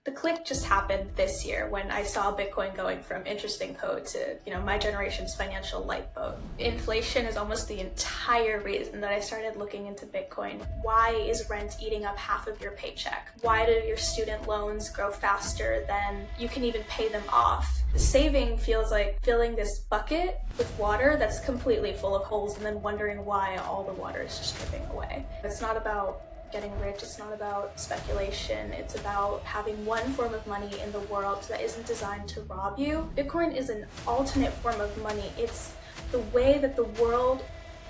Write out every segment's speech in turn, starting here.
The click just happened this year when I saw Bitcoin going from interesting code to, my generation's financial lifeboat. Inflation is almost the entire reason that I started looking into Bitcoin. Why is rent eating up half of your paycheck? Why do your student loans grow faster than you can even pay them off? Saving feels like filling this bucket with water that's completely full of holes and then wondering why all the water is just dripping away. It's not about getting rich, it's not about speculation, it's about having one form of money in the world that isn't designed to rob you. Bitcoin is an alternate form of money. It's the way that the world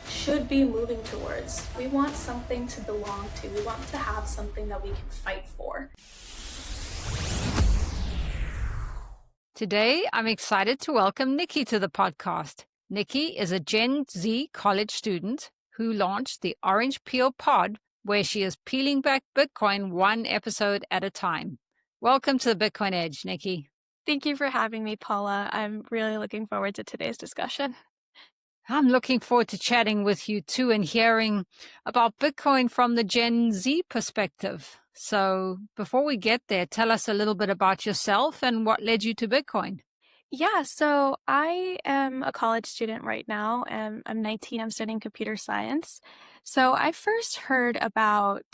should be moving towards. We want something to belong to. We want to have something that we can fight for. Today, I'm excited to welcome Nikki to the podcast. Nikki is a Gen Z college student who launched the Orange Peel Pod, where she is peeling back Bitcoin one episode at a time. Welcome to the Bitcoin Edge, Nikki. Thank you for having me, Paula. I'm really looking forward to today's discussion. I'm looking forward to chatting with you too and hearing about Bitcoin from the Gen Z perspective. So before we get there, tell us a little bit about yourself and what led you to Bitcoin. Yeah, so I am a college student right now, and I'm 19. I'm studying computer science. So I first heard about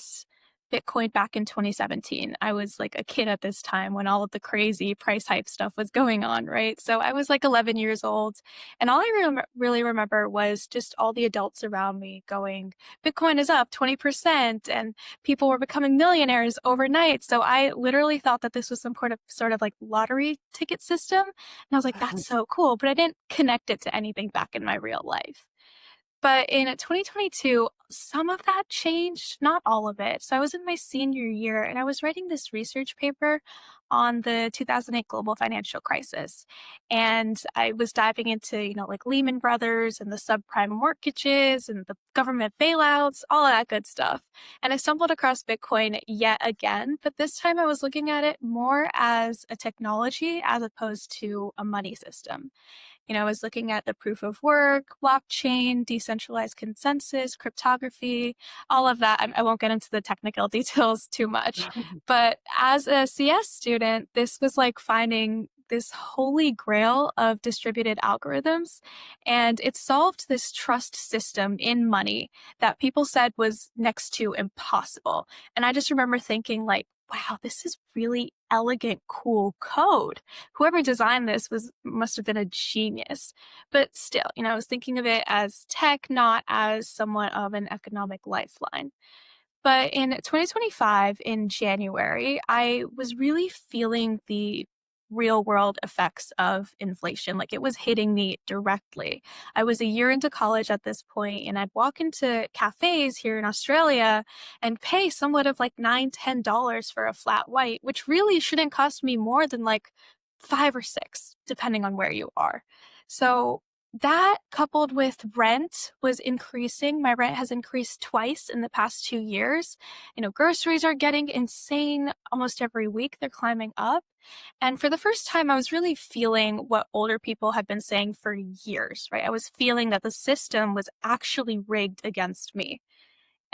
Bitcoin back in 2017. I was like a kid at this time when all of the crazy price hype stuff was going on, right? So I was like 11 years old, and all I really remember was just all the adults around me going, Bitcoin is up 20%, and people were becoming millionaires overnight. So I literally thought that this was some sort of like lottery ticket system. And I was like, that's so cool. But I didn't connect it to anything back in my real life. But in 2022, some of that changed, not all of it. So I was in my senior year and I was writing this research paper on the 2008 global financial crisis. And I was diving into, like Lehman Brothers and the subprime mortgages and the government bailouts, all of that good stuff. And I stumbled across Bitcoin yet again, but this time I was looking at it more as a technology as opposed to a money system. I was looking at the proof of work, blockchain, decentralized consensus, cryptography, all of that. I won't get into the technical details too much. But as a CS student, this was like finding this holy grail of distributed algorithms. And it solved this trust system in money that people said was next to impossible. And I just remember thinking like, wow, this is really elegant, cool code. Whoever designed this must have been a genius. But still, I was thinking of it as tech, not as somewhat of an economic lifeline. But in 2025, in January, I was really feeling the real world effects of inflation. Like it was hitting me directly. I was a year into college at this point, and I'd walk into cafes here in Australia and pay somewhat of like $9-10 for a flat white, which really shouldn't cost me more than like $5 or $6, depending on where you are. So that coupled with rent was increasing. My rent has increased twice in the past 2 years. Groceries are getting insane almost every week. They're climbing up. And for the first time, I was really feeling what older people had been saying for years, right? I was feeling that the system was actually rigged against me.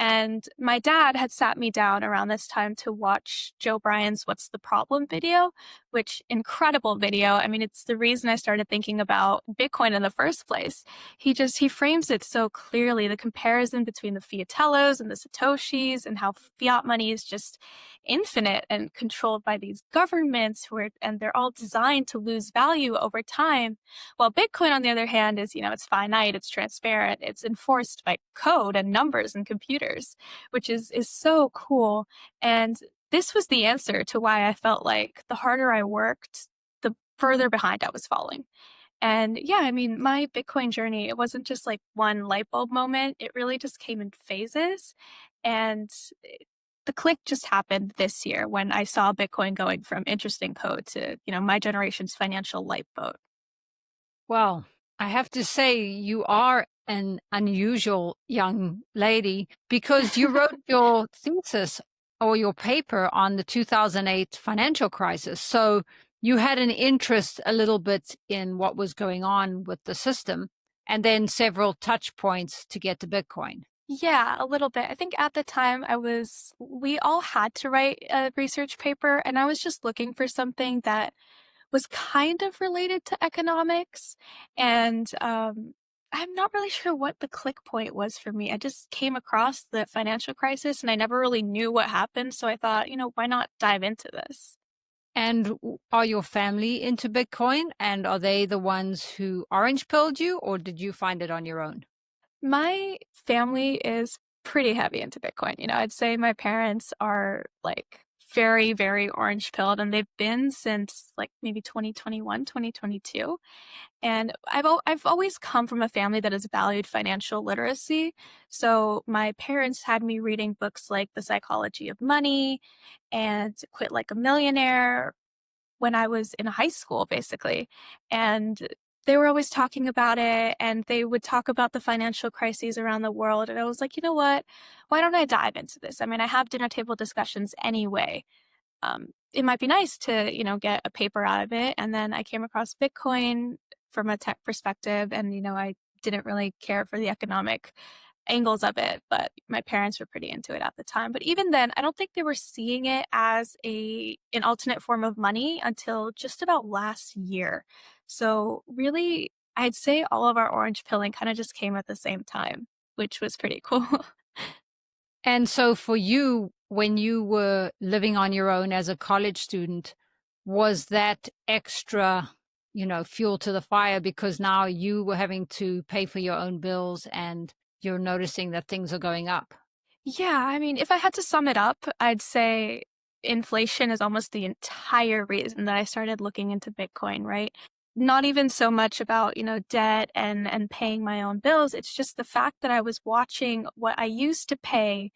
And my dad had sat me down around this time to watch Joe Bryan's What's the Problem video, which incredible video. I mean, it's the reason I started thinking about Bitcoin in the first place. He frames it so clearly, the comparison between the fiatellos and the satoshis and how fiat money is just infinite and controlled by these governments and they're all designed to lose value over time. While Bitcoin, on the other hand, is, it's finite, it's transparent, it's enforced by code and numbers and computers, which is so cool. And this was the answer to why I felt like the harder I worked, the further behind I was falling. And yeah, I mean, my Bitcoin journey, it wasn't just like one light bulb moment. It really just came in phases. And the click just happened this year when I saw Bitcoin going from interesting code to, my generation's financial lifeboat. Well, I have to say you are an unusual young lady because you wrote your thesis or your paper on the 2008 financial crisis. So you had an interest a little bit in what was going on with the system and then several touch points to get to Bitcoin. Yeah, a little bit. I think at the time we all had to write a research paper, and I was just looking for something that was kind of related to economics. And I'm not really sure what the click point was for me. I just came across the financial crisis and I never really knew what happened. So I thought, why not dive into this? And are your family into Bitcoin? And are they the ones who orange pilled you, or did you find it on your own? My family is pretty heavy into Bitcoin. I'd say my parents are like very, very orange pilled, and they've been since like maybe 2021, 2022. And I've always come from a family that has valued financial literacy. So my parents had me reading books like The Psychology of Money and Quit Like a Millionaire when I was in high school, basically. And they were always talking about it, and they would talk about the financial crises around the world. And I was like, you know what? Why don't I dive into this? I mean, I have dinner table discussions anyway. It might be nice to, get a paper out of it. And then I came across Bitcoin from a tech perspective, and, I didn't really care for the economic angles of it, but my parents were pretty into it at the time. But even then, I don't think they were seeing it as an alternate form of money until just about last year. So really, I'd say all of our orange pilling kind of just came at the same time, which was pretty cool. And so for you, when you were living on your own as a college student, was that extra, fuel to the fire because now you were having to pay for your own bills and you're noticing that things are going up? Yeah, I mean, if I had to sum it up, I'd say inflation is almost the entire reason that I started looking into Bitcoin, right? Not even so much about, debt and paying my own bills. It's just the fact that I was watching what I used to pay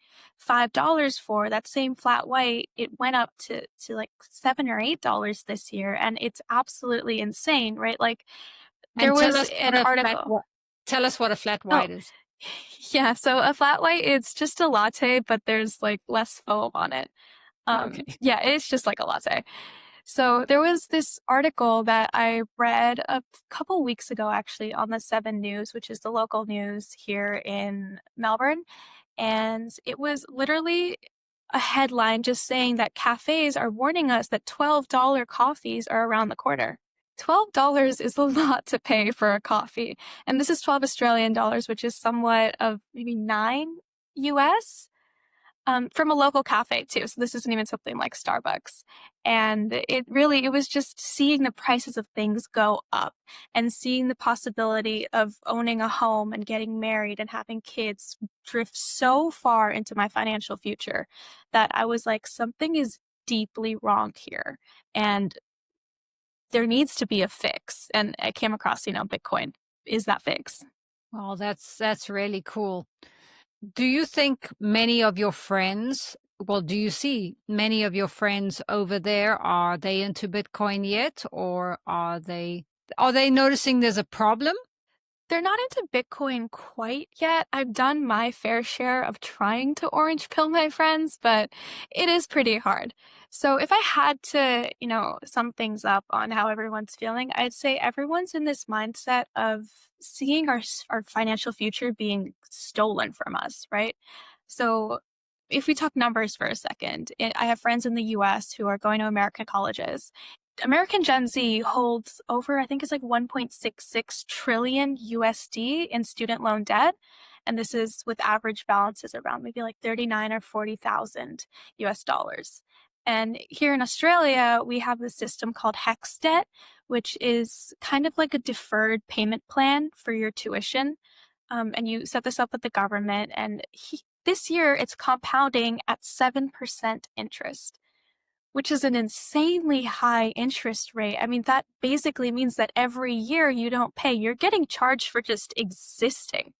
$5 for, that same flat white, it went up to like $7 or $8 this year. And it's absolutely insane, right? Like there And tell was us what an article. tell us what a flat Oh, white is. yeah. So a flat white, it's just a latte, but there's like less foam on it. Okay. Yeah, it's just like a latte. So there was this article that I read a couple weeks ago, actually, on the 7 News, which is the local news here in Melbourne. And it was literally a headline just saying that cafes are warning us that $12 coffees are around the corner. $12 is a lot to pay for a coffee. And this is 12 Australian dollars, which is somewhat of maybe 9 US, from a local cafe too. So this isn't even something like Starbucks. And it was just seeing the prices of things go up and seeing the possibility of owning a home and getting married and having kids drift so far into my financial future that I was like, something is deeply wrong here. And there needs to be a fix. And I came across, Bitcoin is that fix. Well, that's really cool. Do you think many of your friends, well, do you see many of your friends over there, are they into Bitcoin yet, or are they noticing there's a problem? They're not into Bitcoin quite yet. I've done my fair share of trying to orange pill my friends, but it is pretty hard. So if I had to, sum things up on how everyone's feeling, I'd say everyone's in this mindset of seeing our financial future being stolen from us, right? So if we talk numbers for a second, I have friends in the US who are going to American colleges. American Gen Z holds over, I think it's like 1.66 trillion USD in student loan debt. And this is with average balances around maybe like 39 or 40,000 US dollars. And here in Australia, we have this system called HEX debt, which is kind of like a deferred payment plan for your tuition. And you set this up with the government. And this year, it's compounding at 7% interest, which is an insanely high interest rate. I mean, that basically means that every year you don't pay, you're getting charged for just existing.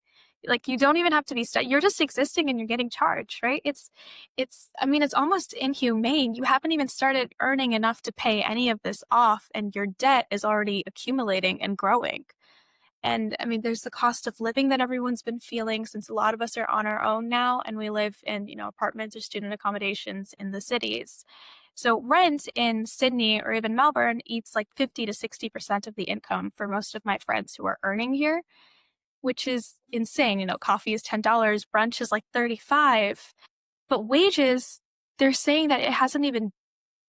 Like you don't even have to be you're just existing and you're getting charged, right? I mean, it's almost inhumane. You haven't even started earning enough to pay any of this off, and your debt is already accumulating and growing. And I mean, there's the cost of living that everyone's been feeling, since a lot of us are on our own now and we live in, apartments or student accommodations in the cities. So rent in Sydney or even Melbourne eats like 50 to 60% of the income for most of my friends who are earning here. which is insane. You know, coffee is $10, brunch is like 35, but wages, they're saying that it hasn't even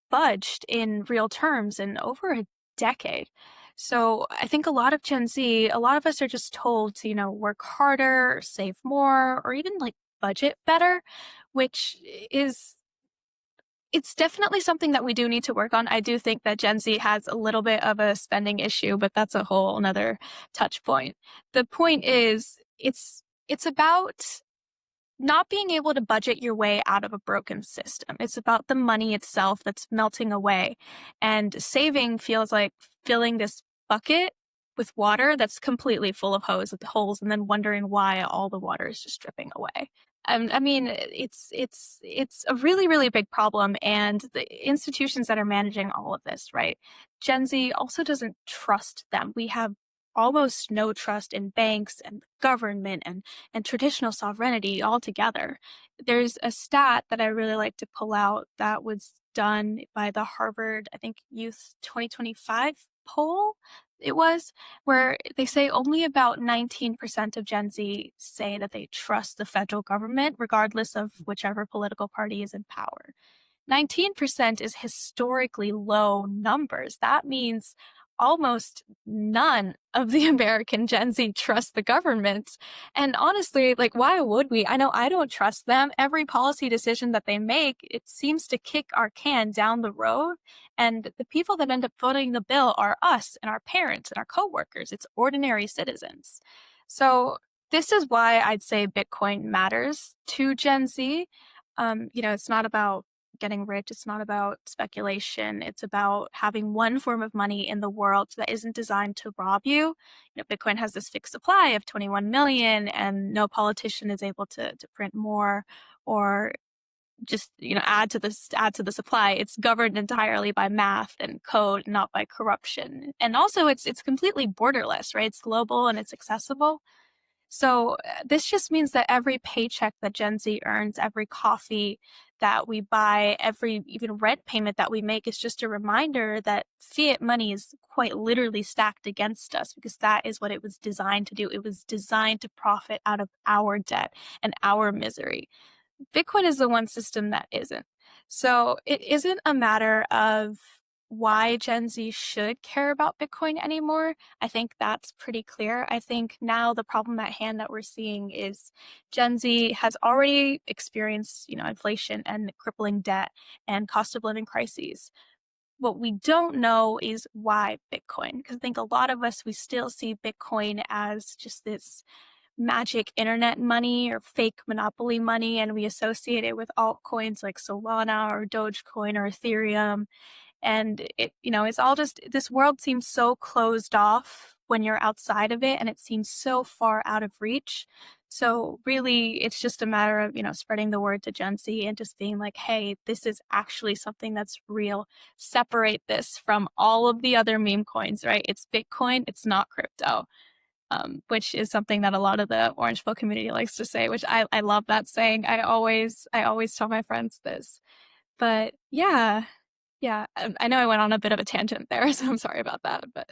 budged in real terms in over a decade. So I think a lot of Gen Z, a lot of us are just told to, you know, work harder, or save more, or even like budget better, which is, it's definitely something that we do need to work on. I do think that Gen Z has a little bit of a spending issue, but that's a whole another touch point. The point is, it's about not being able to budget your way out of a broken system. It's about the money itself that's melting away. And saving feels like filling this bucket with water that's completely full of holes and then wondering why all the water is just dripping away. I mean, it's a really, really big problem, and the institutions that are managing all of this, right? Gen Z also doesn't trust them. We have almost no trust in banks and government and traditional sovereignty altogether. There's a stat that I really like to pull out that was done by the Harvard, I think, Youth 2025 poll. It was where they say only about 19% of Gen Z say that they trust the federal government, regardless of whichever political party is in power. 19% is historically low numbers. That means almost none of the American Gen Z trust the government. And honestly, like, why would we? I know I don't trust them. Every policy decision that they make, it seems to kick our can down the road. And the people that end up voting the bill are us and our parents and our coworkers. It's ordinary citizens. So this is why I'd say Bitcoin matters to Gen Z. You know, it's not about getting rich. It's not about speculation. It's about having one form of money in the world that isn't designed to rob you. You know, Bitcoin has this fixed supply of 21 million, and no politician is able to print more or just, you know, add to the supply. It's governed entirely by math and code, not by corruption. And also, it's completely borderless, right? It's global and it's accessible. So this just means that every paycheck that Gen Z earns, every coffee that we buy, every even rent payment that we make is just a reminder that fiat money is quite literally stacked against us, because that is what it was designed to do. It was designed to profit out of our debt and our misery. Bitcoin is the one system that isn't. So it isn't a matter of why Gen Z should care about Bitcoin anymore. I think that's pretty clear. I think now the problem at hand that we're seeing is Gen Z has already experienced, you know, inflation and crippling debt and cost of living crises. What we don't know is why Bitcoin, because I think a lot of us, we still see Bitcoin as just this magic internet money or fake monopoly money, and we associate it with altcoins like Solana or Dogecoin or Ethereum. And it, you know, it's all just, this world seems so closed off when you're outside of it, and it seems so far out of reach. So really, it's just a matter of, you know, spreading the word to Gen Z and just being like, hey, this is actually something that's real. Separate this from all of the other meme coins, right? It's Bitcoin, it's not crypto. Which is something that a lot of the Orange Pill community likes to say, which I love that saying. I always tell my friends this. But yeah, I know I went on a bit of a tangent there, so I'm sorry about that. But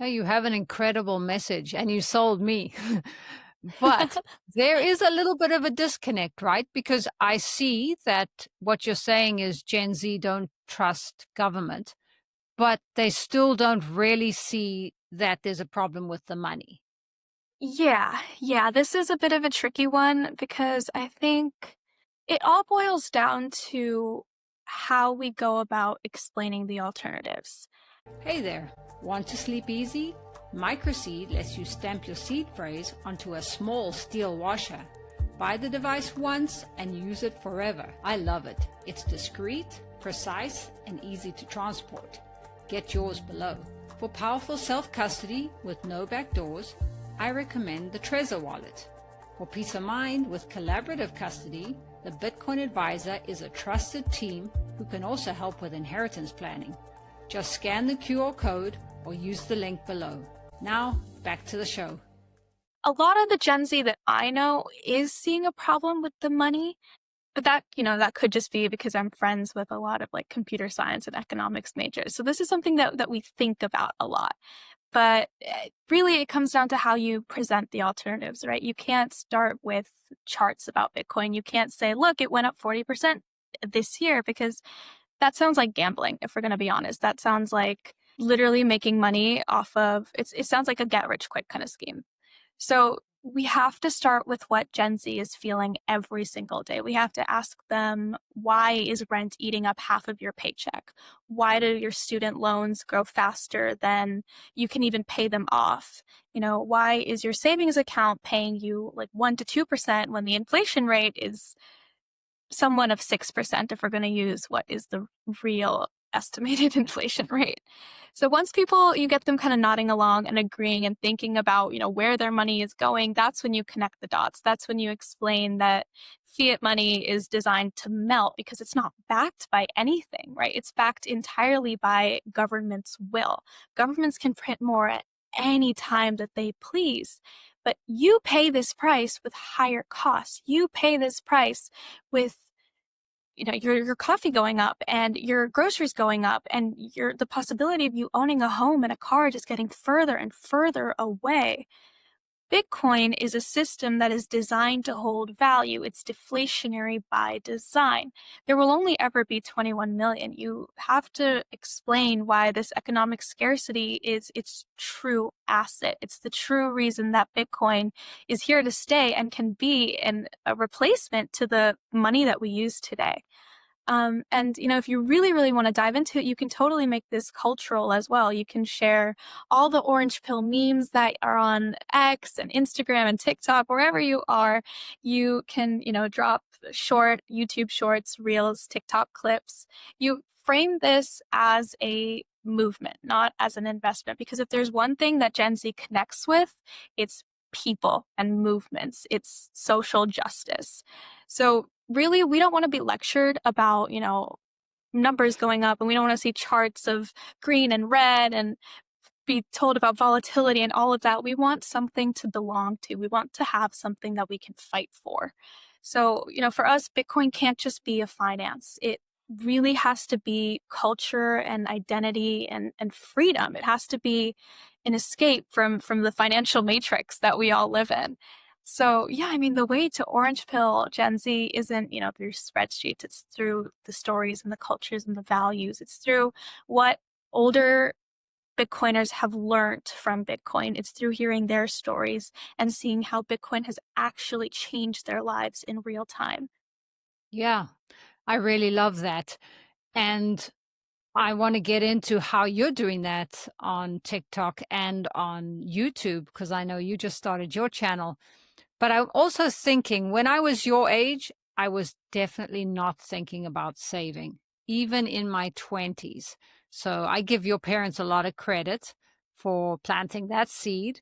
Hey, you have an incredible message and you sold me. But there is a little bit of a disconnect, right? Because I see that what you're saying is Gen Z don't trust government, but they still don't really see that there's a problem with the money. yeah, this is a bit of a tricky one, because I think it all boils down to how we go about explaining the alternatives. Hey there, want to sleep easy? Microseed lets you stamp your seed phrase onto a small steel washer. Buy the device once and use it forever. I love it. It's discreet, precise, and easy to transport. Get yours below. For powerful self-custody with no backdoors, I recommend the Trezor wallet. For peace of mind with collaborative custody, the Bitcoin Advisor is a trusted team who can also help with inheritance planning. Just scan the QR code or use the link below. Now, back to the show. A lot of the Gen Z that I know is seeing a problem with the money, but that, you know, that could just be because I'm friends with a lot of like computer science and economics majors. So this is something that we think about a lot. But really, it comes down to how you present the alternatives, right? You can't start with charts about Bitcoin. You can't say, look, it went up 40% this year, because that sounds like gambling, if we're going to be honest. That sounds like literally making money off of it sounds like a get rich quick kind of scheme. So we have to start with what Gen Z is feeling every single day. We have to ask them, why is rent eating up half of your paycheck? Why do your student loans grow faster than you can even pay them off? Why is your savings account paying you like 1% to 2% when the inflation rate is somewhat of 6%, if we're going to use what is the real estimated inflation rate? So once you get them kind of nodding along and agreeing and thinking about, where their money is going, that's when you connect the dots. That's when you explain that fiat money is designed to melt because it's not backed by anything, right? It's backed entirely by government's will. Governments can print more at any time that they please, but you pay this price with higher costs. You pay this price with your coffee going up and your groceries going up, and the possibility of you owning a home and a car just getting further and further away. Bitcoin is a system that is designed to hold value. It's deflationary by design. There will only ever be 21 million. You have to explain why this economic scarcity is its true asset. It's the true reason that Bitcoin is here to stay and can be a replacement to the money that we use today. And if you really, really want to dive into it, you can totally make this cultural as well. You can share all the orange pill memes that are on X and Instagram and TikTok, wherever you are. You can, drop short YouTube shorts, reels, TikTok clips. You frame this as a movement, not as an investment, because if there's one thing that Gen Z connects with, it's people and movements. It's social justice. So really, we don't want to be lectured about, numbers going up, and we don't want to see charts of green and red and be told about volatility and all of that. We want something to belong to. We want to have something that we can fight for. So, for us, Bitcoin can't just be a finance. It really has to be culture and identity and freedom. It has to be an escape from the financial matrix that we all live in. So yeah, the way to orange pill Gen Z isn't, through spreadsheets. It's through the stories and the cultures and the values. It's through what older Bitcoiners have learned from Bitcoin. It's through hearing their stories and seeing how Bitcoin has actually changed their lives in real time. Yeah, I really love that. And I want to get into how you're doing that on TikTok and on YouTube, because I know you just started your channel. But I'm also thinking, when I was your age, I was definitely not thinking about saving, even in my 20s. So I give your parents a lot of credit for planting that seed.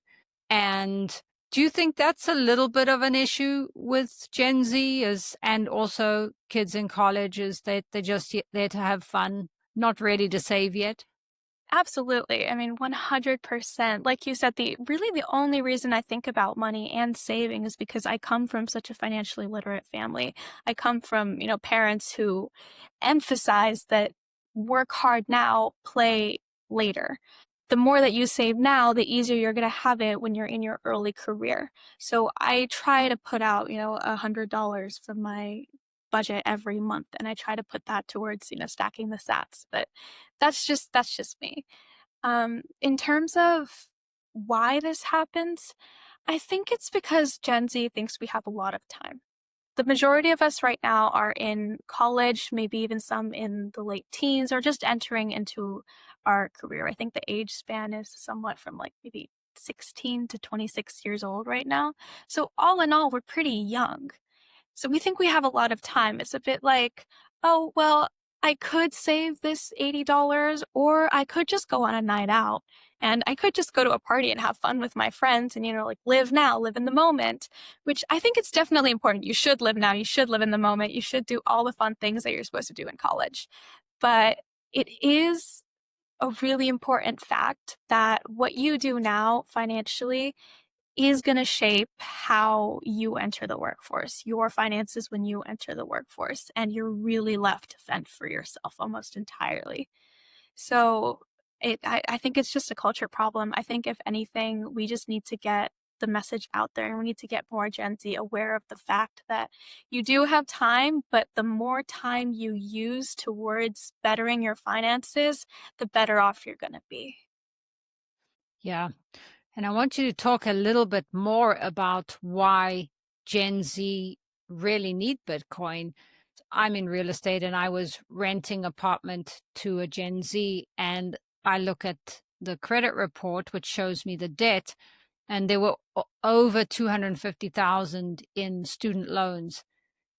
And do you think that's a little bit of an issue with Gen Z and also kids in colleges that they're just there to have fun, not ready to save yet? Absolutely. 100%. Like you said, the only reason I think about money and saving is because I come from such a financially literate family. I come from, parents who emphasize that work hard now, play later. The more that you save now, the easier you're going to have it when you're in your early career. So I try to put out, $100 from my budget every month, and I try to put that towards, stacking the sats. But that's just me. In terms of why this happens, I think it's because Gen Z thinks we have a lot of time. The majority of us right now are in college, maybe even some in the late teens, or just entering into our career. I think the age span is somewhat from like maybe 16 to 26 years old right now. So all in all, we're pretty young. So we think we have a lot of time. It's a bit like, oh, well, I could save this $80, or I could just go on a night out, and I could just go to a party and have fun with my friends and, live now, live in the moment, which I think it's definitely important. You should live now. You should live in the moment. You should do all the fun things that you're supposed to do in college. But it is a really important fact that what you do now financially is going to shape how you enter the workforce, your finances when you enter the workforce, and you're really left to fend for yourself almost entirely. So I think it's just a culture problem. I think if anything, we just need to get the message out there, and we need to get more Gen Z aware of the fact that you do have time, but the more time you use towards bettering your finances, the better off you're going to be. Yeah. And I want you to talk a little bit more about why Gen Z really need Bitcoin. I'm in real estate and I was renting apartment to a Gen Z, and I look at the credit report, which shows me the debt, and there were over 250,000 in student loans.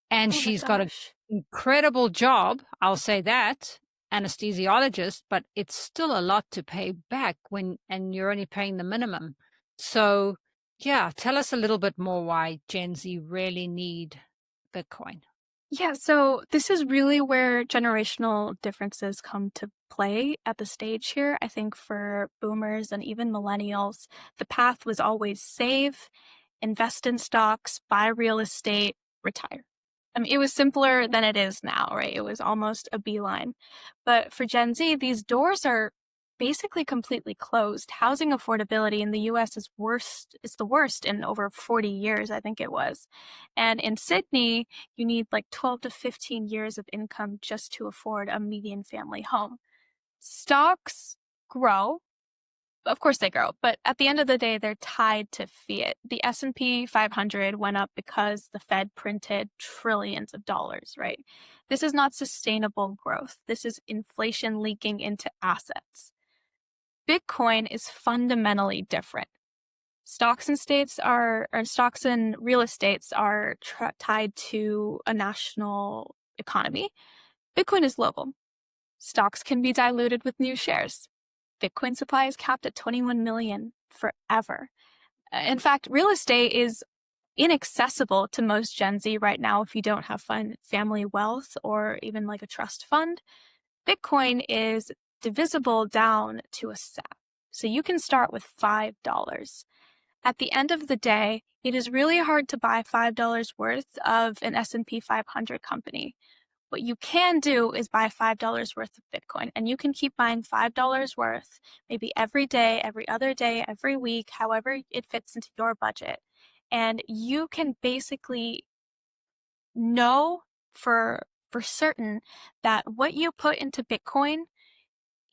And Oh my she's got an gosh. incredible job, I'll say that, anesthesiologist, but it's still a lot to pay back and you're only paying the minimum. So, yeah, tell us a little bit more why Gen Z really need Bitcoin. Yeah, so this is really where generational differences come to play at the stage here. I think for boomers and even millennials, the path was always save, invest in stocks, buy real estate, retire. I mean, it was simpler than it is now, right? It was almost a beeline. But for Gen Z, these doors are basically completely closed. Housing affordability in the US is worst, it's the worst in over 40 years, I think it was. And in Sydney, you need like 12 to 15 years of income just to afford a median family home. Stocks grow, of course they grow, but at the end of the day, they're tied to fiat. The S&P 500 went up because the Fed printed trillions of dollars, right? This is not sustainable growth. This is inflation leaking into assets. Bitcoin is fundamentally different. Stocks and stocks and real estates are tied to a national economy. Bitcoin is global. Stocks can be diluted with new shares. Bitcoin supply is capped at 21 million forever. In fact, real estate is inaccessible to most Gen Z right now if you don't have family wealth or even like a trust fund. Bitcoin is divisible down to a cent. So you can start with $5. At the end of the day, it is really hard to buy $5 worth of an S&P 500 company. What you can do is buy $5 worth of Bitcoin, and you can keep buying $5 worth, maybe every day, every other day, every week, however it fits into your budget. And you can basically know for certain that what you put into Bitcoin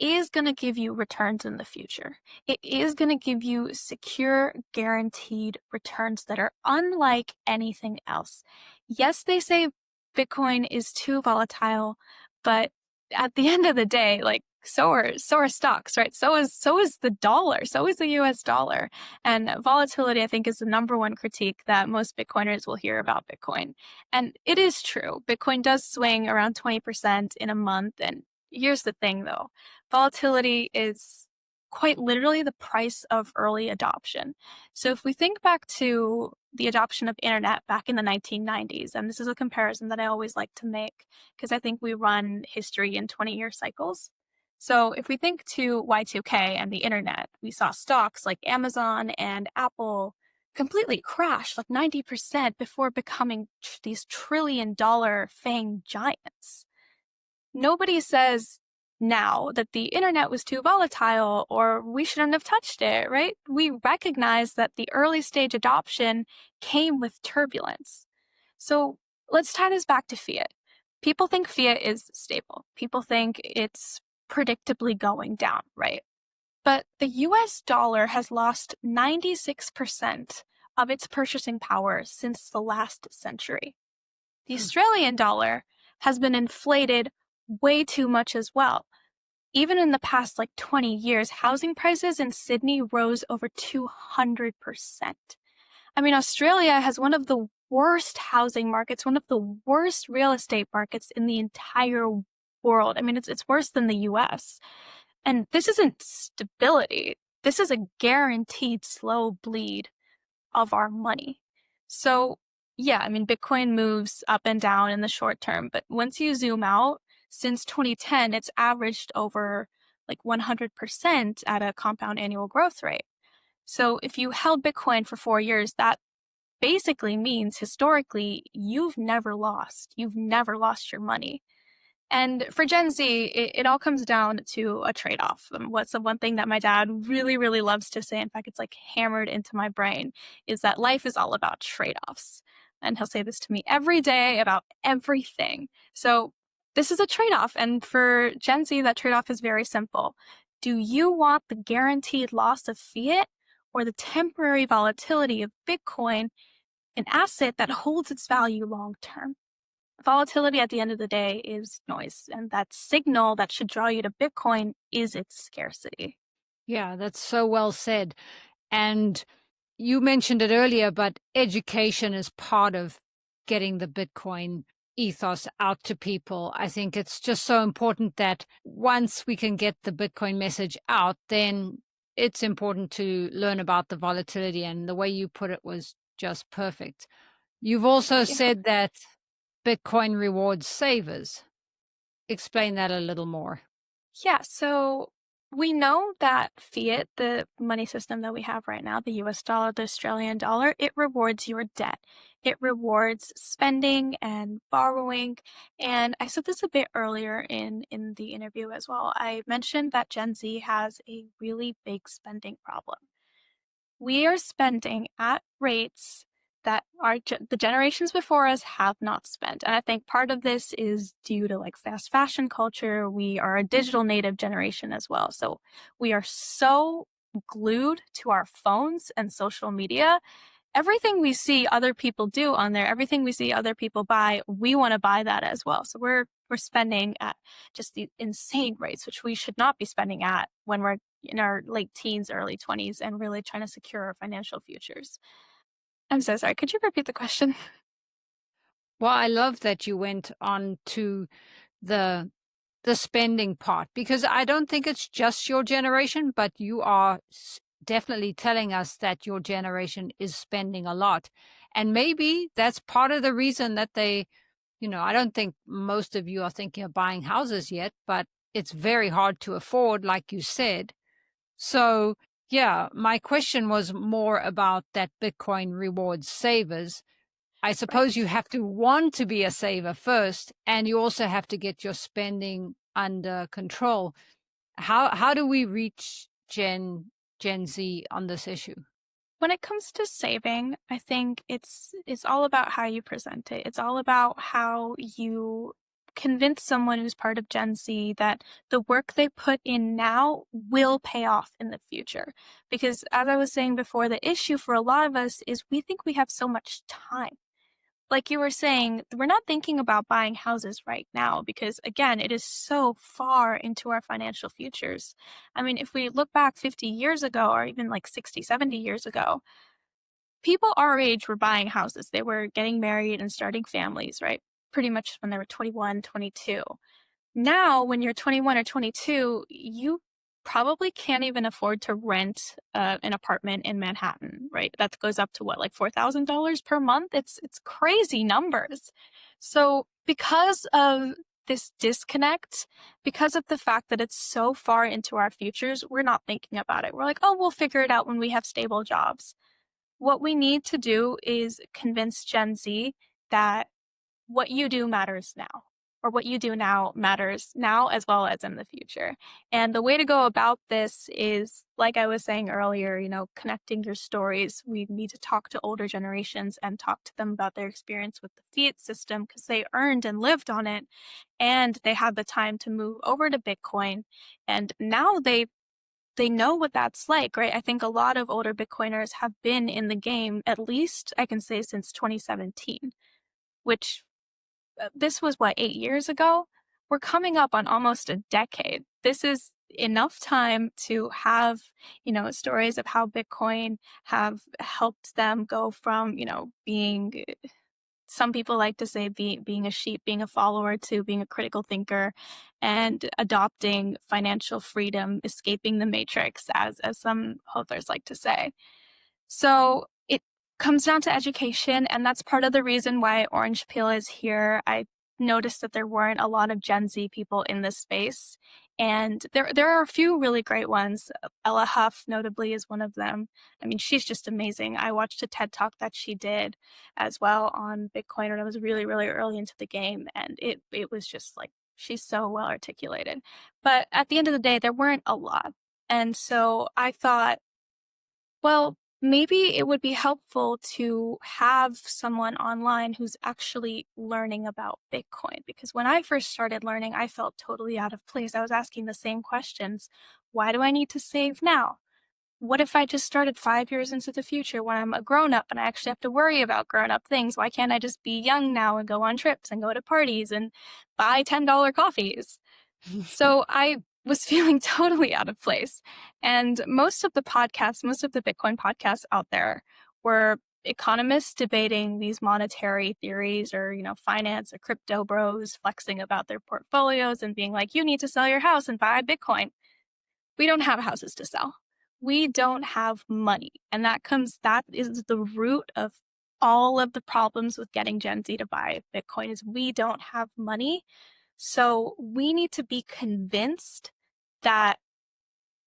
is going to give you returns in the future. It is going to give you secure, guaranteed returns that are unlike anything else. Yes, they say Bitcoin is too volatile, but at the end of the day, like so are stocks, right? So is the dollar, so is the US dollar. And volatility, I think, is the number one critique that most Bitcoiners will hear about Bitcoin. And it is true. Bitcoin does swing around 20% in a month. And here's the thing though. Volatility is quite literally the price of early adoption. So if we think back to the adoption of internet back in the 1990s, and this is a comparison that I always like to make because I think we run history in 20-year cycles. So if we think to Y2K and the internet, we saw stocks like Amazon and Apple completely crash like 90% before becoming these trillion-dollar FANG giants. Nobody says now that the internet was too volatile or we shouldn't have touched it, right? We recognize that the early stage adoption came with turbulence. So let's tie this back to fiat. People think fiat is stable. People think it's predictably going down, right? But the US dollar has lost 96% of its purchasing power since the last century. The Australian dollar has been inflated way too much as well. Even in the past 20 years, housing prices in Sydney rose over 200%. I mean, Australia has one of the worst housing markets, one of the worst real estate markets in the entire world. I mean, it's worse than the US. And this isn't stability. This is a guaranteed slow bleed of our money. So yeah, I mean, Bitcoin moves up and down in the short term, but once you zoom out, since 2010, it's averaged over 100% at a compound annual growth rate. So if you held Bitcoin for 4 years, that basically means historically you've never lost. You've never lost your money. And for Gen Z, it all comes down to a trade-off. What's the one thing that my dad really, really loves to say, in fact, it's like hammered into my brain, is that life is all about trade-offs. And he'll say this to me every day about everything. So this is a trade-off. And for Gen Z, that trade-off is very simple. Do you want the guaranteed loss of fiat or the temporary volatility of Bitcoin, an asset that holds its value long term? Volatility at the end of the day is noise, and that signal that should draw you to Bitcoin is its scarcity. Yeah, that's so well said. And you mentioned it earlier, but education is part of getting the Bitcoin ethos out to people. I think it's just so important that once we can get the Bitcoin message out, then it's important to learn about the volatility. And the way you put it was just perfect. You've also said that Bitcoin rewards savers. Explain that a little more. Yeah, so we know that fiat, the money system that we have right now, the US dollar, the Australian dollar, it rewards your debt. It rewards spending and borrowing. And I said this a bit earlier in the interview as well. I mentioned that Gen Z has a really big spending problem. We are spending at rates that the generations before us have not spent. And I think part of this is due to like fast fashion culture. We are a digital native generation as well. So we are so glued to our phones and social media. Everything we see other people do on there, everything we see other people buy, we want to buy that as well. So we're spending at just the insane rates, which we should not be spending at when we're in our late teens, early 20s, and really trying to secure our financial futures. I'm so sorry. Could you repeat the question? Well, I love that you went on to the spending part, because I don't think it's just your generation, but you are definitely telling us that your generation is spending a lot. And maybe that's part of the reason that they, I don't think most of you are thinking of buying houses yet, but it's very hard to afford, like you said. So, yeah, my question was more about that Bitcoin rewards savers. I suppose you have to want to be a saver first, and you also have to get your spending under control. How do we reach Gen Z on this issue? When it comes to saving, I think it's all about how you present it. It's all about how you convince someone who's part of Gen Z that the work they put in now will pay off in the future. Because as I was saying before, the issue for a lot of us is we think we have so much time. Like you were saying, we're not thinking about buying houses right now because, again, it is so far into our financial futures. I mean, if we look back 50 years ago or even like 60, 70 years ago, people our age were buying houses. They were getting married and starting families, right? Pretty much when they were 21, 22. Now, when you're 21 or 22, you probably can't even afford to rent an apartment in Manhattan, right? That goes up to what, like $4,000 per month? It's crazy numbers. So because of this disconnect, because of the fact that it's so far into our futures, we're not thinking about it. We're like, oh, we'll figure it out when we have stable jobs. What we need to do is convince Gen Z that what you do matters now, or what you do now matters now as well as in the future. And the way to go about this is, like I was saying earlier, connecting your stories. We need to talk to older generations and talk to them about their experience with the fiat system because they earned and lived on it, and they had the time to move over to Bitcoin. And now they know what that's like, right? I think a lot of older Bitcoiners have been in the game, at least I can say since 2017, which this was what, 8 years ago? We're coming up on almost a decade. This is enough time to have, stories of how Bitcoin have helped them go from, being, some people like to say being a sheep, being a follower, to being a critical thinker and adopting financial freedom, escaping the matrix, as some authors like to say. So it comes down to education, and that's part of the reason why Orange Peel is here. I noticed that there weren't a lot of Gen Z people in this space, and there are a few really great ones. Ella Huff, notably, is one of them. I mean, she's just amazing. I watched a TED Talk that she did as well on Bitcoin when I was really, really early into the game, and it was just like She's so well articulated. But at the end of the day, there weren't a lot. And so I thought, well, maybe it would be helpful to have someone online who's actually learning about Bitcoin. Because when I first started learning, I felt totally out of place. I was asking the same questions. Why do I need to save now? What if I just started 5 years into the future when I'm a grown up and I actually have to worry about grown up things? Why can't I just be young now and go on trips and go to parties and buy $10 coffees? So I was feeling totally out of place. And most of the podcasts, most of the Bitcoin podcasts out there were economists debating these monetary theories or, finance or crypto bros flexing about their portfolios and being like, you need to sell your house and buy Bitcoin. We don't have houses to sell. We don't have money. And that is the root of all of the problems with getting Gen Z to buy Bitcoin is we don't have money. So we need to be convinced that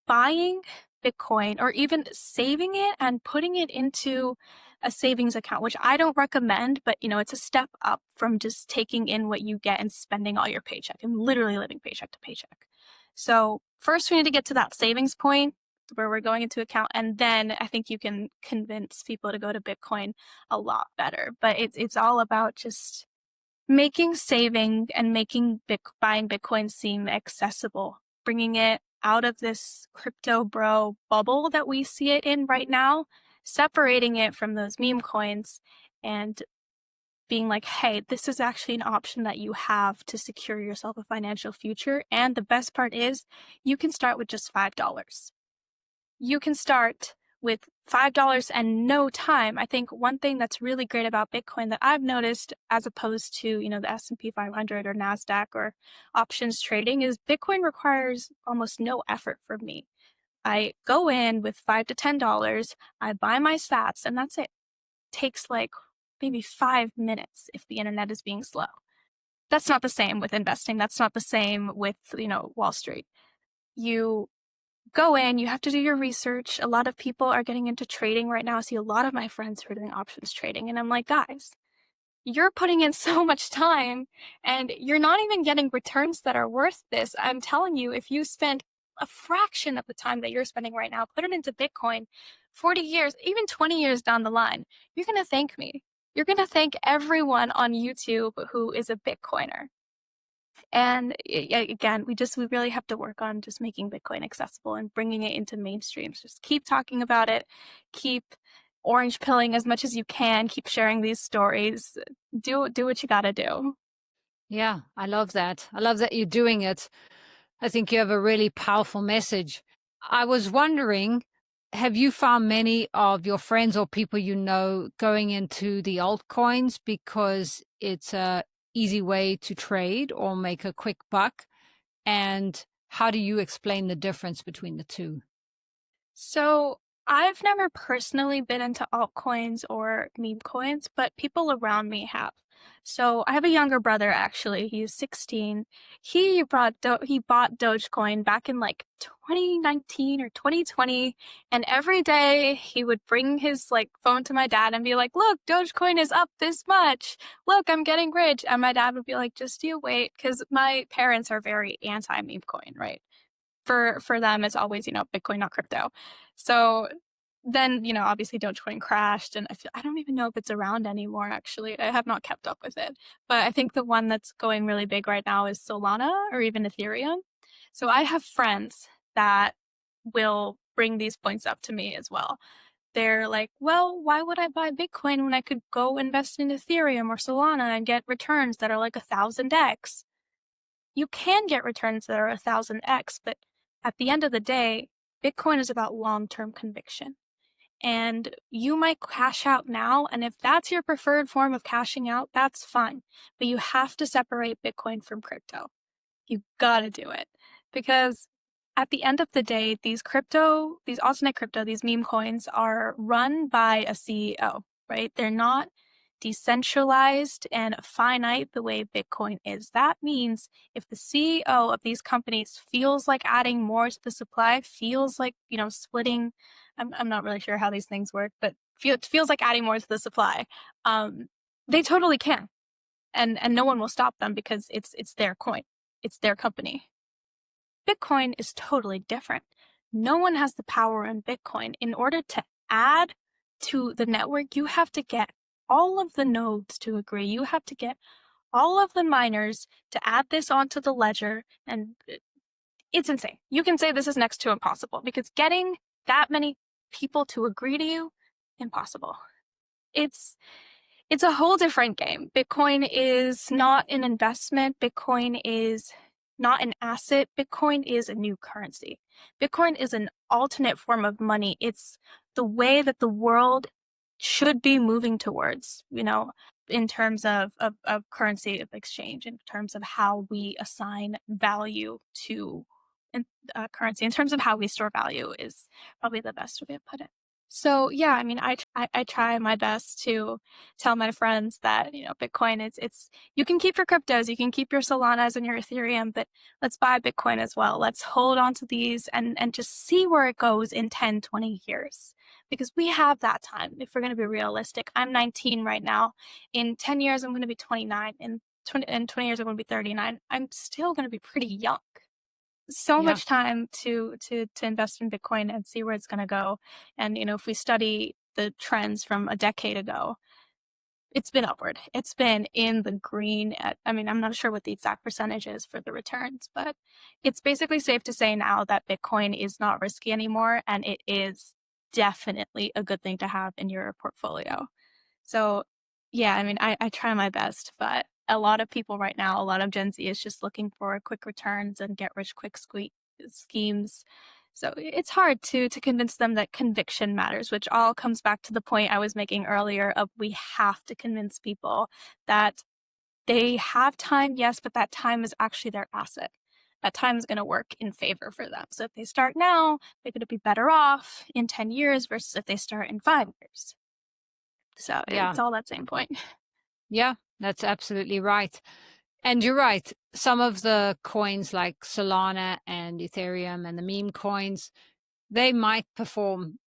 buying Bitcoin or even saving it and putting it into a savings account, which I don't recommend, but it's a step up from just taking in what you get and spending all your paycheck and literally living paycheck to paycheck. So first we need to get to that savings point where we're going into account, and then I think you can convince people to go to Bitcoin a lot better. But it's all about just making saving and making buying Bitcoin seem accessible, bringing it out of this crypto bro bubble that we see it in right now, separating it from those meme coins and being like, hey, this is actually an option that you have to secure yourself a financial future. And the best part is you can start with just $5. You can start with $5 and no time. I think one thing that's really great about Bitcoin that I've noticed as opposed to, the S&P 500 or NASDAQ or options trading is Bitcoin requires almost no effort from me. I go in with $5 to $10, I buy my sats, and that's it. Takes like maybe 5 minutes if the internet is being slow. That's not the same with investing. That's not the same with, Wall Street. You go in, you have to do your research. A lot of people are getting into trading right now. I see a lot of my friends who are doing options trading, and I'm like, guys, you're putting in so much time and you're not even getting returns that are worth this. I'm telling you, if you spend a fraction of the time that you're spending right now, put it into Bitcoin, 40 years, even 20 years down the line, you're going to thank me. You're going to thank everyone on YouTube who is a Bitcoiner. And again, we really have to work on just making Bitcoin accessible and bringing it into mainstreams. Just keep talking about it, keep orange pilling as much as you can, keep sharing these stories. Do what you got to do. Yeah, I love that. I love that you're doing it. I think you have a really powerful message. I was wondering, have you found many of your friends or people you know going into the altcoins because it's a easy way to trade or make a quick buck? And how do you explain the difference between the two? So I've never personally been into altcoins or meme coins, but people around me have. So I have a younger brother, actually. He's 16. He bought Dogecoin back in like 2019 or 2020. And every day he would bring his phone to my dad and be like, look, Dogecoin is up this much. Look, I'm getting rich. And my dad would be like, just you wait. Because my parents are very anti-meme coin, right? For them, it's always, Bitcoin, not crypto. So then, obviously Dogecoin crashed, and I don't even know if it's around anymore, actually. I have not kept up with it. But I think the one that's going really big right now is Solana or even Ethereum. So I have friends that will bring these points up to me as well. They're like, well, why would I buy Bitcoin when I could go invest in Ethereum or Solana and get returns that are like 1,000x? You can get returns that are 1,000x, but at the end of the day, Bitcoin is about long-term conviction. And you might cash out now, and if that's your preferred form of cashing out, that's fine. But you have to separate Bitcoin from crypto. You gotta do it. Because at the end of the day, these alternate crypto, these meme coins are run by a CEO, right? They're not decentralized and finite the way Bitcoin is. That means if the CEO of these companies feels like adding more to the supply, feels like, splitting, I'm not really sure how these things work, but feels like adding more to the supply, they totally can. And no one will stop them because it's their coin. it's their company. Bitcoin is totally different. No one has the power in Bitcoin. In order to add to the network, you have to get all of the nodes to agree. You have to get all of the miners to add this onto the ledger, and it's insane. You can say this is next to impossible, because getting that many people to agree to you, impossible. It's a whole different game. Bitcoin is not an investment. Bitcoin is not an asset. Bitcoin is a new currency. Bitcoin is an alternate form of money. It's the way that the world should be moving towards, in terms of currency of exchange, in terms of how we assign value to currency, in terms of how we store value is probably the best way to put it. So yeah, I mean, I try my best to tell my friends that, Bitcoin, it's you can keep your cryptos, you can keep your Solanas and your Ethereum, but let's buy Bitcoin as well. Let's hold on to these and just see where it goes in 10, 20 years. Because we have that time, if we're going to be realistic. I'm 19 right now. In 10 years, I'm going to be 29. In 20 years, I'm going to be 39. I'm still going to be pretty young. So much time to invest in Bitcoin and see where it's going to go. And, if we study the trends from a decade ago, it's been upward. It's been in the green I'm not sure what the exact percentage is for the returns, but it's basically safe to say now that Bitcoin is not risky anymore, and it is definitely a good thing to have in your portfolio. So yeah, I try my best, but a lot of people right now, a lot of Gen Z is just looking for quick returns and get rich quick schemes. So it's hard to convince them that conviction matters, which all comes back to the point I was making earlier of we have to convince people that they have time, yes, but that time is actually their asset. That time is going to work in favor for them. So if they start now, they're going to be better off in 10 years versus if they start in 5 years. So it's all that same point. Yeah, that's absolutely right. And you're right. Some of the coins like Solana and Ethereum and the meme coins, they might perform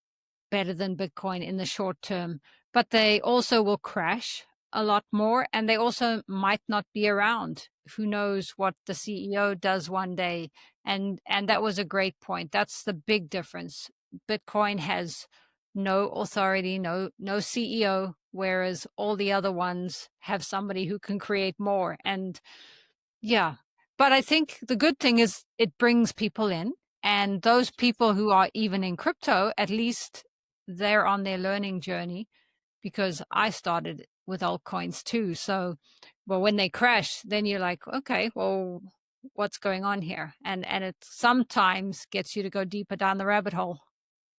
better than Bitcoin in the short term, but they also will crash a lot more, and they also might not be around. Who knows what the CEO does one day? And that was a great point. That's the big difference. Bitcoin has no authority, no CEO, whereas all the other ones have somebody who can create more. And yeah, but I think the good thing is it brings people in, and those people who are even in crypto, at least they're on their learning journey, because I started with altcoins too. So, well, when they crash, then you're like, okay, well, what's going on here? And it sometimes gets you to go deeper down the rabbit hole.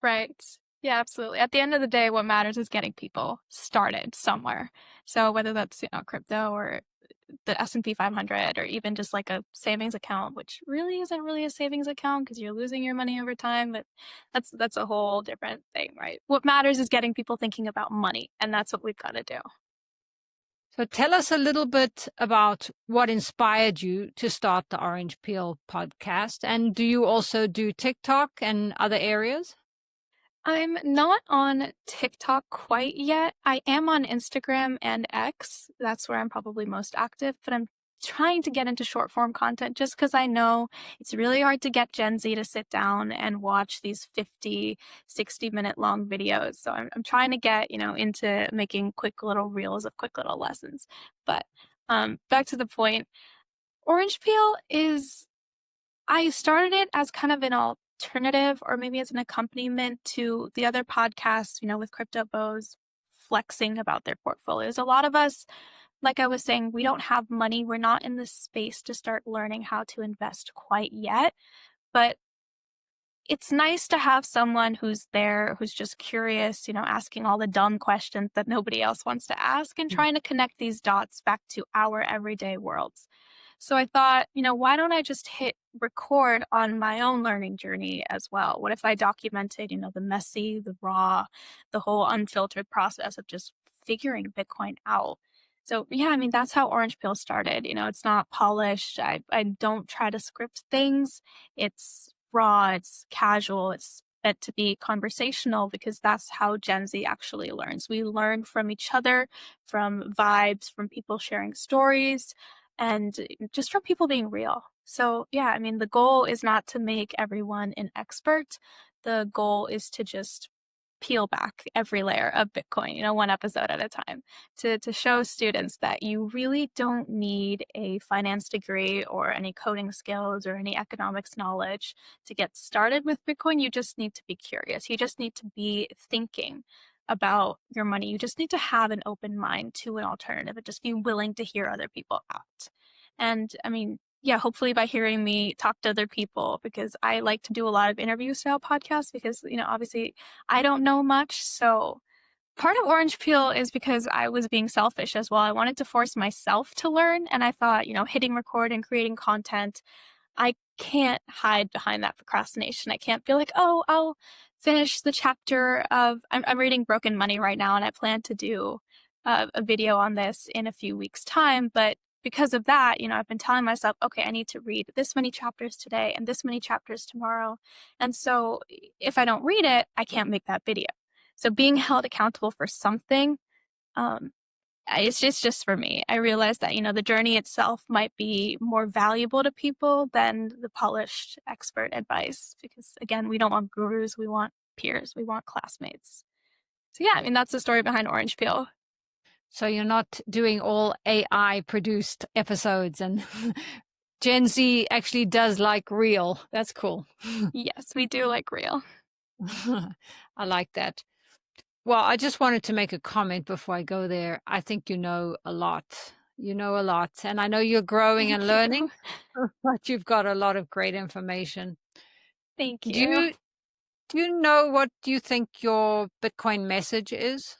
Right. Yeah, absolutely. At the end of the day, what matters is getting people started somewhere. So whether that's, crypto or the S&P 500, or even just like a savings account, which really isn't really a savings account because you're losing your money over time, but that's a whole different thing, right? What matters is getting people thinking about money, and that's what we've got to do. So tell us a little bit about what inspired you to start the Orange Peel podcast. And do you also do TikTok and other areas? I'm not on TikTok quite yet. I am on Instagram and X. That's where I'm probably most active, but I'm trying to get into short form content just because I know it's really hard to get Gen Z to sit down and watch these 50, 60-minute long videos. So I'm trying to get, into making quick little reels of quick little lessons. But back to the point, Orange Peel I started it as kind of an alternative, or maybe as an accompaniment to the other podcasts, with crypto bros flexing about their portfolios. A lot of us, like I was saying, we don't have money. We're not in the space to start learning how to invest quite yet. But it's nice to have someone who's there, who's just curious, asking all the dumb questions that nobody else wants to ask, and trying to connect these dots back to our everyday worlds. So I thought, why don't I just hit record on my own learning journey as well? What if I documented, the messy, the raw, the whole unfiltered process of just figuring Bitcoin out? So yeah, that's how Orange Peel started. It's not polished. I don't try to script things. It's raw, it's casual, it's meant to be conversational, because that's how Gen Z actually learns. We learn from each other, from vibes, from people sharing stories, and just from people being real. So, yeah, I mean, the goal is not to make everyone an expert. The goal is to just peel back every layer of Bitcoin, one episode at a time, to show students that you really don't need a finance degree or any coding skills or any economics knowledge to get started with Bitcoin. You just need to be curious. You just need to be thinking about your money. You just need to have an open mind to an alternative and just be willing to hear other people out. And I mean, yeah, hopefully by hearing me talk to other people, because I like to do a lot of interview style podcasts because, obviously I don't know much. So part of Orange Peel is because I was being selfish as well. I wanted to force myself to learn. And I thought, hitting record and creating content, I can't hide behind that procrastination. I can't be like, oh, I'll finish the chapter of, I'm reading Broken Money right now, and I plan to do a video on this in a few weeks' time. But because of that, I've been telling myself, okay, I need to read this many chapters today and this many chapters tomorrow. And so if I don't read it, I can't make that video. So being held accountable for something, it's just for me. I realized that, the journey itself might be more valuable to people than the polished expert advice, because again, we don't want gurus, we want peers, we want classmates. So yeah, I mean, that's the story behind Orange Peel. So you're not doing all AI produced episodes, and Gen Z actually does like real. That's cool. Yes, we do like real. I like that. Well, I just wanted to make a comment before I go there. I think you know a lot. You know a lot. And I know you're growing Thank and learning, you. but you've got a lot of great information. Thank Do you. you know what you think your Bitcoin message is?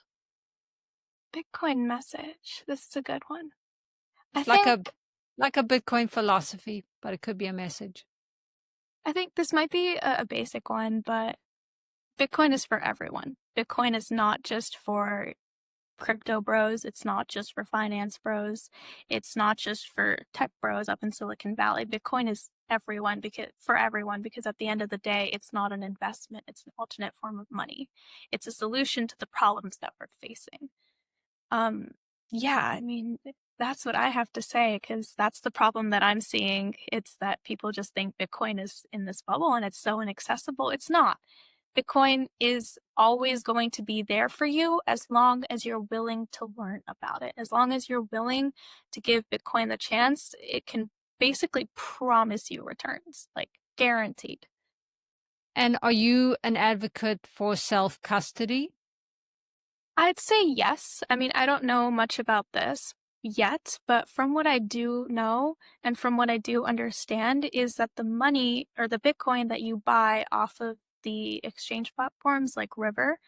Bitcoin message. This is a good one. I Like think a Bitcoin philosophy, but it could be a message. I think this might be a basic one, but Bitcoin is for everyone. Bitcoin is not just for crypto bros. It's not just for finance bros. It's not just for tech bros up in Silicon Valley. Bitcoin is for everyone, because at the end of the day, it's not an investment. It's an alternate form of money. It's a solution to the problems that we're facing. Yeah, I mean, that's what I have to say, because that's the problem that I'm seeing. It's that people just think Bitcoin is in this bubble and it's so inaccessible. It's not. Bitcoin is always going to be there for you as long as you're willing to learn about it. As long as you're willing to give Bitcoin the chance, it can basically promise you returns, like guaranteed. And are you an advocate for self-custody? I'd say yes. I mean, I don't know much about this yet, but from what I do know and from what I do understand is that the money or the Bitcoin that you buy off of the exchange platforms like River,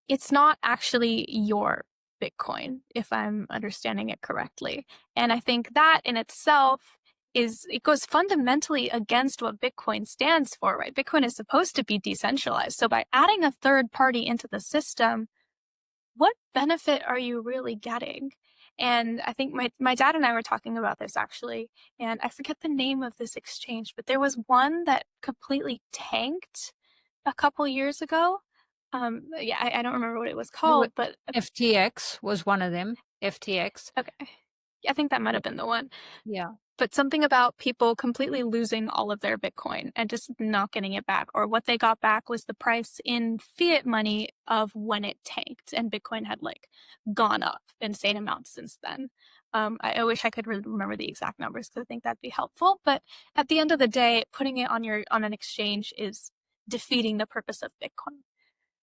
it's not actually your Bitcoin, if I'm understanding it correctly. And I think that in itself it goes fundamentally against what Bitcoin stands for, right? Bitcoin is supposed to be decentralized. So by adding a third party into the system, what benefit are you really getting? And I think my dad and I were talking about this actually, and I forget the name of this exchange, but there was one that completely tanked a couple years ago. Yeah, I don't remember what it was called, but FTX was one of them. FTX. okay. I think that might have been the one. Yeah. But something about people completely losing all of their Bitcoin and just not getting it back. Or what they got back was the price in fiat money of when it tanked, and Bitcoin had like gone up insane amounts since then. I wish I could remember the exact numbers, because I think that'd be helpful. But at the end of the day, putting it on an exchange is defeating the purpose of Bitcoin.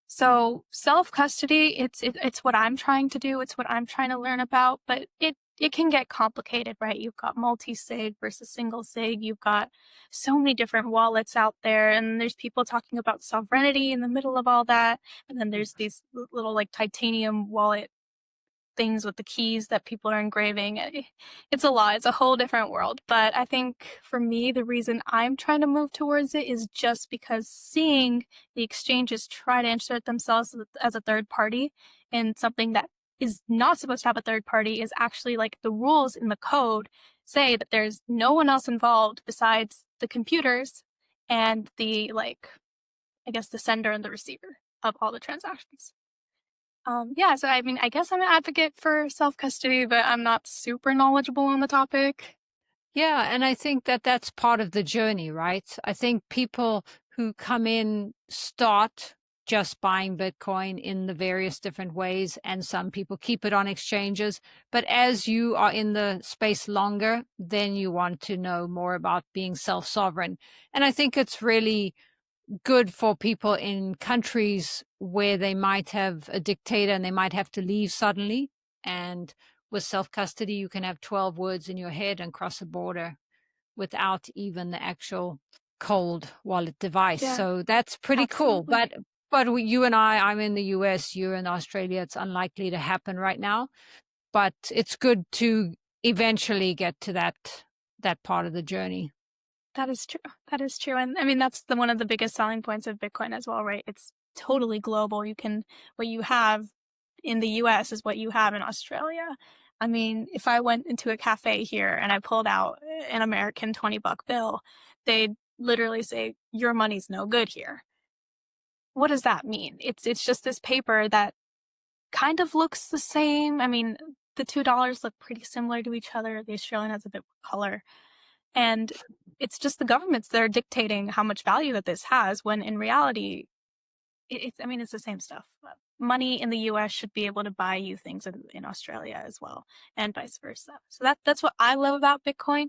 So self-custody, it's what I'm trying to do. It's what I'm trying to learn about, but it can get complicated, right? You've got multi-sig versus single sig. You've got so many different wallets out there, and there's people talking about sovereignty in the middle of all that. And then there's these little like titanium wallet things with the keys that people are engraving. It's a lot. It's a whole different world. But I think for me, the reason I'm trying to move towards it is just because seeing the exchanges try to insert themselves as a third party in something that is not supposed to have a third party is actually like the rules in the code say that there's no one else involved besides the computers and the I guess the sender and the receiver of all the transactions. Yeah, so I mean, I guess I'm an advocate for self-custody, but I'm not super knowledgeable on the topic. Yeah, and I think that that's part of the journey, right? I think people who come in start just buying Bitcoin in the various different ways, and some people keep it on exchanges. But as you are in the space longer, then you want to know more about being self-sovereign. And I think it's really good for people in countries where they might have a dictator and they might have to leave suddenly. And with self custody, you can have 12 words in your head and cross a border without even the actual cold wallet device. Yeah, So that's pretty cool. absolutely. But you and I'm in the US, you're in Australia. It's unlikely to happen right now, but it's good to eventually get to that part of the journey. That is true. That is true. And I mean, that's one of the biggest selling points of Bitcoin as well, right? It's totally global. What you have in the US is what you have in Australia. I mean, if I went into a cafe here and I pulled out an American $20 bill, they'd literally say, your money's no good here. What does that mean? It's just this paper that kind of looks the same. I mean, the $2 look pretty similar to each other. The Australian has a bit more color. And it's just the governments that are dictating how much value that this has, when in reality, I mean, it's the same stuff. Money in the US should be able to buy you things in Australia as well, and vice versa. So that's what I love about Bitcoin.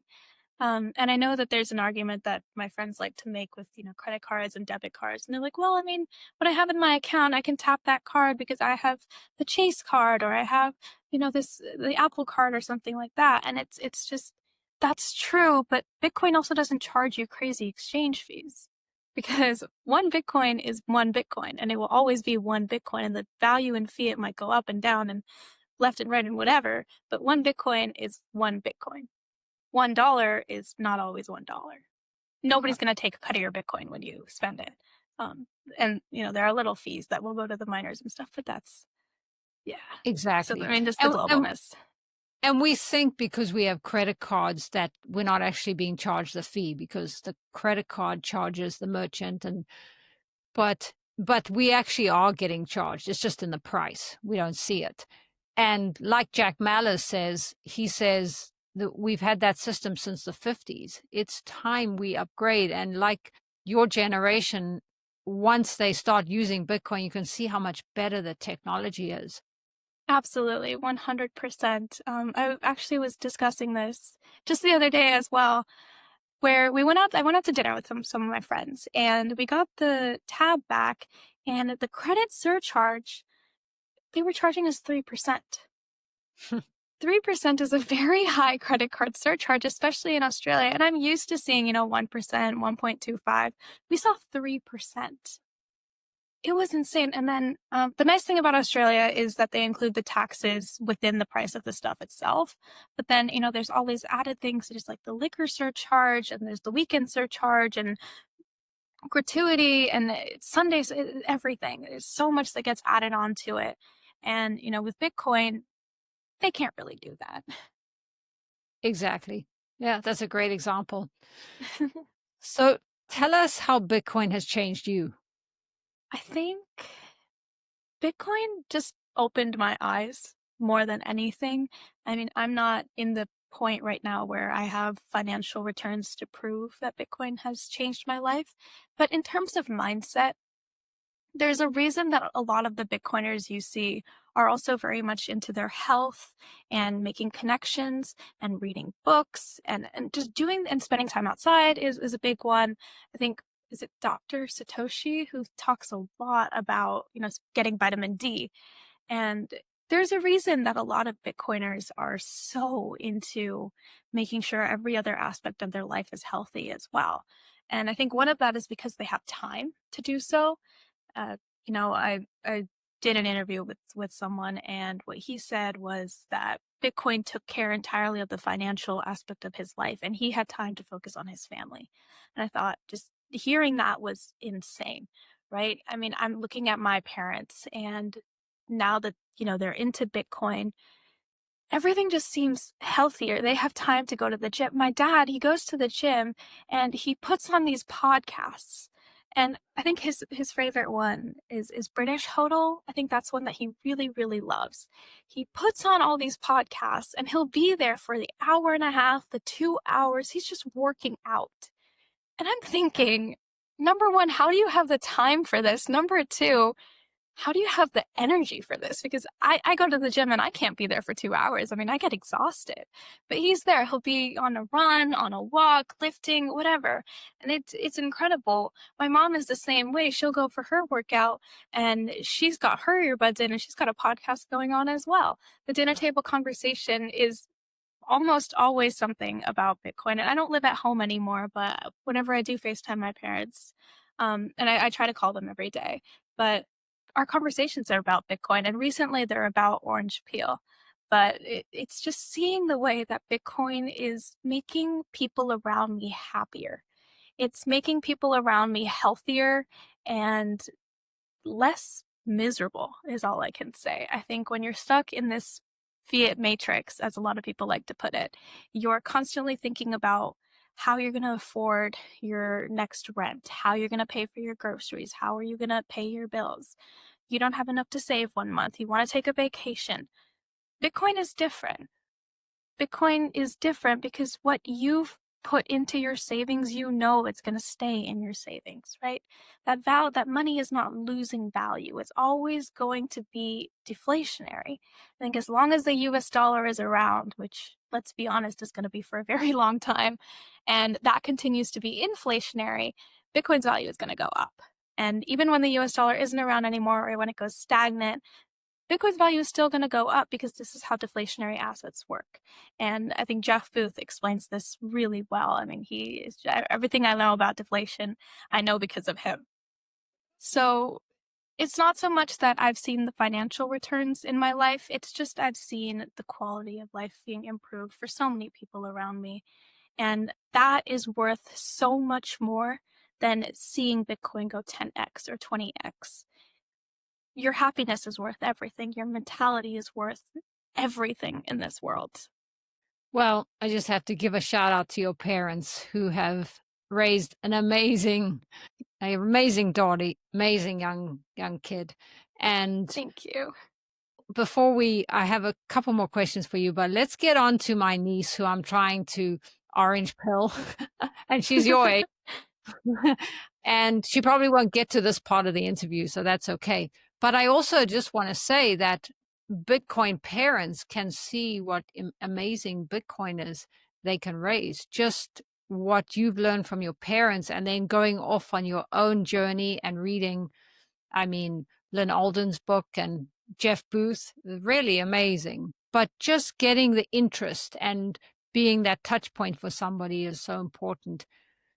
And I know that there's an argument that my friends like to make with, credit cards and debit cards. And they're like, well, I mean, what I have in my account, I can tap that card because I have the Chase card, or I have, the Apple card or something like that. And it's just, that's true. But Bitcoin also doesn't charge you crazy exchange fees, because one Bitcoin is one Bitcoin, and it will always be one Bitcoin. And the value in fiat might go up and down and left and right and whatever, but one Bitcoin is one Bitcoin. $1 is not always $1. Nobody's going to take a cut of your Bitcoin when you spend it. And there are little fees that will go to the miners and stuff, but that's, yeah. Exactly. So, I mean, just the globalness. And we think because we have credit cards that we're not actually being charged the fee, because the credit card charges the merchant, but we actually are getting charged. It's just in the price. We don't see it. And like Jack Mallers says, he says that we've had that system since the 50s. It's time we upgrade. And like your generation, once they start using Bitcoin, you can see how much better the technology is. Absolutely, 100%. I actually was discussing this just the other day as well, where I went out to dinner with some of my friends, and we got the tab back, and the credit surcharge, they were charging us 3%. 3% is a very high credit card surcharge, especially in Australia. And I'm used to seeing, 1%, 1.25. We saw 3%. It was insane. And then the nice thing about Australia is that they include the taxes within the price of the stuff itself. But then, there's all these added things, just like the liquor surcharge, and there's the weekend surcharge, and gratuity, and Sundays, everything. There's so much that gets added onto it. And, with Bitcoin, they can't really do that. Exactly. Yeah, that's a great example. So tell us how Bitcoin has changed you. I think Bitcoin just opened my eyes more than anything. I mean, I'm not in the point right now where I have financial returns to prove that Bitcoin has changed my life. But in terms of mindset, there's a reason that a lot of the Bitcoiners you see are also very much into their health and making connections and reading books, and just doing and spending time outside is a big one. I think, is it Dr. Satoshi who talks a lot about, getting vitamin D? And there's a reason that a lot of Bitcoiners are so into making sure every other aspect of their life is healthy as well. And I think one of that is because they have time to do so. uh, I did an interview with someone, and what he said was that Bitcoin took care entirely of the financial aspect of his life, and he had time to focus on his family. And I thought, just hearing that was insane, right? I mean, I'm looking at my parents, and now that, they're into Bitcoin, everything just seems healthier. They have time to go to the gym. My dad, he goes to the gym and he puts on these podcasts, And I think his favorite one is British Hodl. I think that's one that he really, really loves. He puts on all these podcasts and he'll be there for the hour and a half, the 2 hours. He's just working out. And I'm thinking, number one, how do you have the time for this? Number two, how do you have the energy for this? Because I go to the gym and I can't be there for 2 hours. I mean, I get exhausted. But he's there. He'll be on a run, on a walk, lifting, whatever. And it's incredible. My mom is the same way. She'll go for her workout and she's got her earbuds in and she's got a podcast going on as well. The dinner table conversation is almost always something about Bitcoin. And I don't live at home anymore, but whenever I do FaceTime my parents, and I try to call them every day, but our conversations are about Bitcoin, and recently they're about orange peel. But it's just seeing the way that Bitcoin is making people around me happier. It's making people around me healthier and less miserable is all I can say. I think when you're stuck in this fiat matrix, as a lot of people like to put it, you're constantly thinking about how you're going to afford your next rent, how you're going to pay for your groceries, how are you going to pay your bills. You don't have enough to save one month. You want to take a vacation. Bitcoin is different. Bitcoin is different because what you've put into your savings, you know it's going to stay in your savings, right? That money is not losing value. It's always going to be deflationary. I think as long as the US dollar is around, which let's be honest is going to be for a very long time, and that continues to be inflationary, Bitcoin's value is going to go up. And even when the US dollar isn't around anymore or when it goes stagnant, Bitcoin's value is still going to go up because this is how deflationary assets work. And I think Jeff Booth explains this really well. I mean, everything I know about deflation, I know because of him. So it's not so much that I've seen the financial returns in my life. It's just I've seen the quality of life being improved for so many people around me. And that is worth so much more than seeing Bitcoin go 10x or 20x. Your happiness is worth everything. Your mentality is worth everything in this world. Well, I just have to give a shout out to your parents who have raised an amazing daughter, amazing young kid. And thank you. Before I have a couple more questions for you, but let's get on to my niece who I'm trying to orange pill, and she's your age. And she probably won't get to this part of the interview, so that's okay. But I also just want to say that Bitcoin parents can see what amazing Bitcoiners they can raise, just what you've learned from your parents, and then going off on your own journey and reading, I mean, Lynn Alden's book and Jeff Booth, really amazing. But just getting the interest and being that touch point for somebody is so important.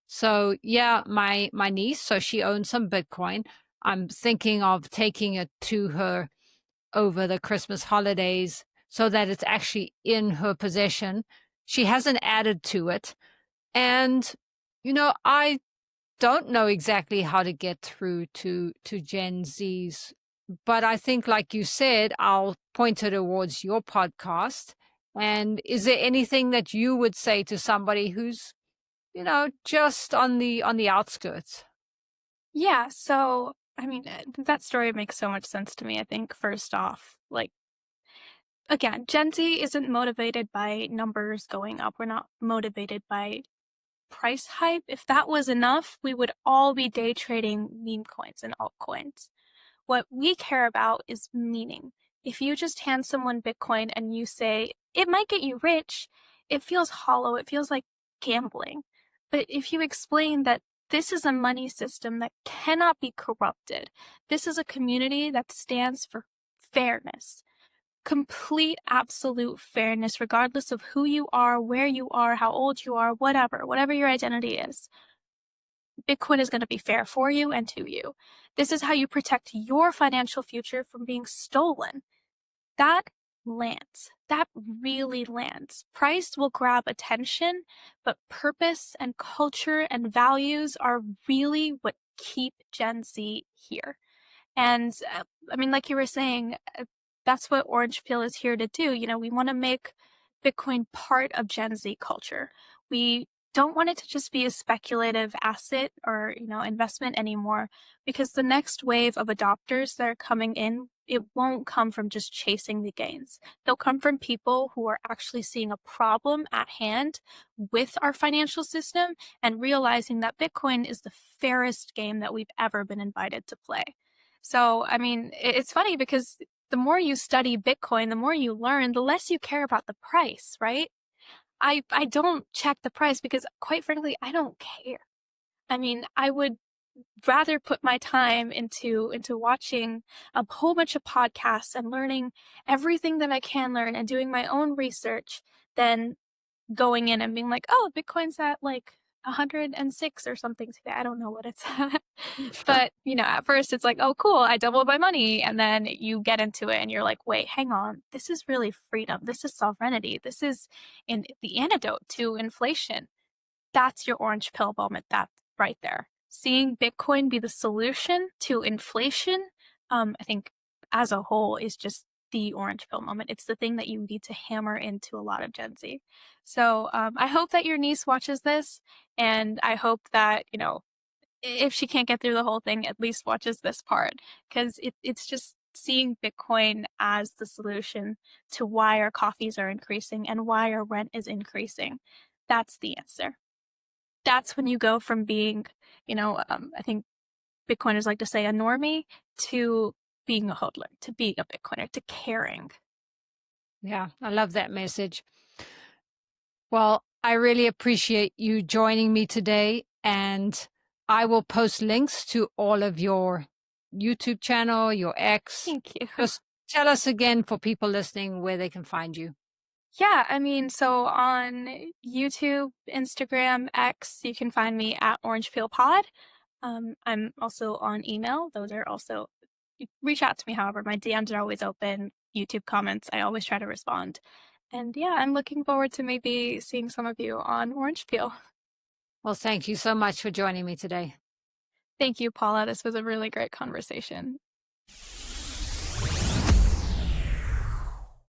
So yeah, my niece, so she owns some Bitcoin. I'm thinking of taking it to her over the Christmas holidays so that it's actually in her possession. She hasn't added to it. And, I don't know exactly how to get through to Gen Zs, but I think, like you said, I'll point her towards your podcast. And is there anything that you would say to somebody who's just on the outskirts? Yeah, so I mean, that story makes so much sense to me. I think first off, again, Gen Z isn't motivated by numbers going up. We're not motivated by price hype. If that was enough, we would all be day trading meme coins and altcoins. What we care about is meaning. If you just hand someone Bitcoin and you say, it might get you rich, it feels hollow, it feels like gambling. But if you explain that this is a money system that cannot be corrupted, this is a community that stands for fairness, complete, absolute fairness, regardless of who you are, where you are, how old you are, whatever your identity is. Bitcoin is going to be fair for you and to you. This is how you protect your financial future from being stolen. That lands. That really lands. Price will grab attention, but purpose and culture and values are really what keep Gen Z here. And I mean, like you were saying, that's what Orange Peel is here to do. We want to make Bitcoin part of Gen Z culture. We don't want it to just be a speculative asset or, investment anymore, because the next wave of adopters that are coming in, it won't come from just chasing the gains. They'll come from people who are actually seeing a problem at hand with our financial system and realizing that Bitcoin is the fairest game that we've ever been invited to play. So, I mean, it's funny because the more you study Bitcoin, the more you learn, the less you care about the price, right? I don't check the price because, quite frankly, I don't care. I mean, I would rather put my time into watching a whole bunch of podcasts and learning everything that I can learn and doing my own research than going in and being like, oh, Bitcoin's at like 106 or something today. I don't know what it's at. But, at first it's like, oh, cool, I doubled my money. And then you get into it and you're like, wait, hang on. This is really freedom. This is sovereignty. This is the antidote to inflation. That's your orange pill moment. That's right there. Seeing Bitcoin be the solution to inflation, I think as a whole is just the orange pill moment. It's the thing that you need to hammer into a lot of Gen Z. So I hope that your niece watches this, and I hope that, if she can't get through the whole thing, at least watches this part, because it's just seeing Bitcoin as the solution to why our coffees are increasing and why our rent is increasing. That's the answer. That's when you go from being, I think Bitcoiners like to say a normie, to being a hodler, to being a Bitcoiner, to caring. Yeah, I love that message. Well, I really appreciate you joining me today, and I will post links to all of your YouTube channel, your X. Thank you. Just tell us again, for people listening, where they can find you. Yeah, I mean, so on YouTube, Instagram, X, you can find me at Orange Peel Pod. I'm also on email. Those are also, reach out to me, however. My DMs are always open. YouTube comments, I always try to respond. And yeah, I'm looking forward to maybe seeing some of you on Orange Peel. Well, thank you so much for joining me today. Thank you, Paula. This was a really great conversation.